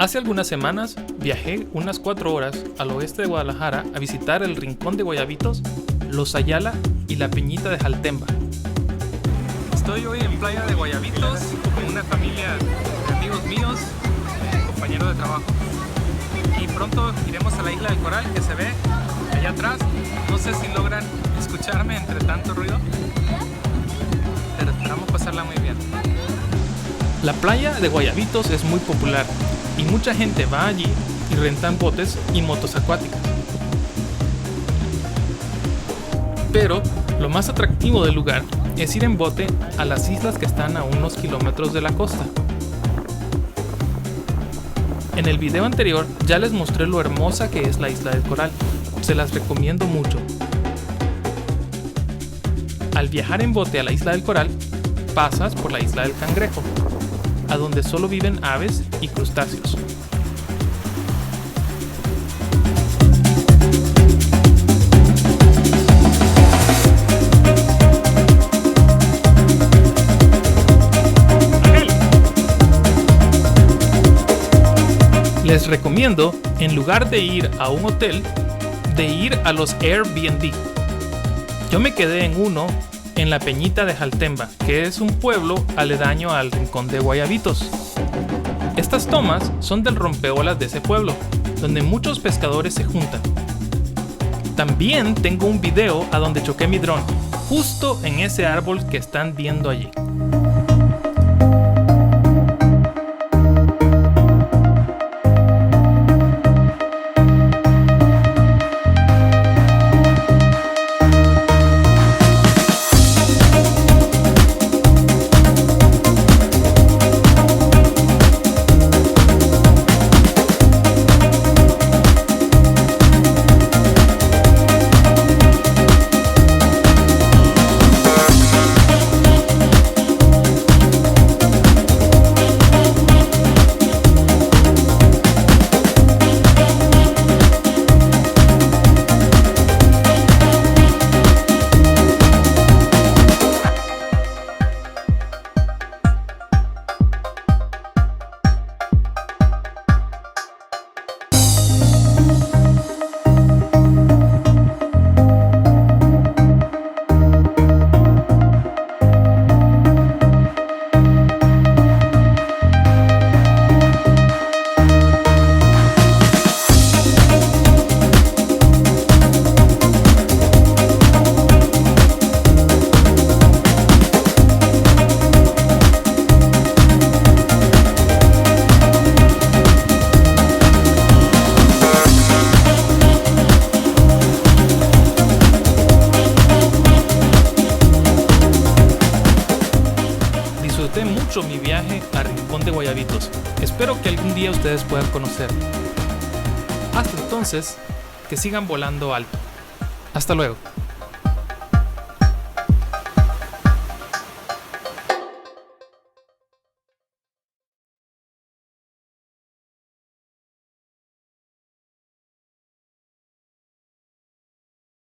Hace algunas semanas viajé unas 4 horas al oeste de Guadalajara a visitar el Rincón de Guayabitos, Los Ayala y la Peñita de Jaltemba. Estoy hoy en Playa de Guayabitos con una familia de amigos míos, compañeros de trabajo. Y pronto iremos a la Isla del Coral, que se ve allá atrás. No sé si logran escucharme entre tanto ruido, pero esperamos pasarla muy bien. La playa de Guayabitos es muy popular y mucha gente va allí y rentan botes y motos acuáticas. Pero lo más atractivo del lugar es ir en bote a las islas que están a unos kilómetros de la costa. En el video anterior ya les mostré lo hermosa que es la Isla del Coral. Se las recomiendo mucho. Al viajar en bote a la Isla del Coral, pasas por la Isla del Cangrejo, a donde solo viven aves y crustáceos. Les recomiendo, en lugar de ir a un hotel, de ir a los Airbnb. Yo me quedé en uno en la Peñita de Jaltemba, que es un pueblo aledaño al Rincón de Guayabitos. Estas tomas son del rompeolas de ese pueblo, donde muchos pescadores se juntan. También tengo un video a donde choqué mi dron, justo en ese árbol que están viendo allí. Disfruté mucho mi viaje a Rincón de Guayabitos. Espero que algún día ustedes puedan conocerlo. Hasta entonces, que sigan volando alto. Hasta luego.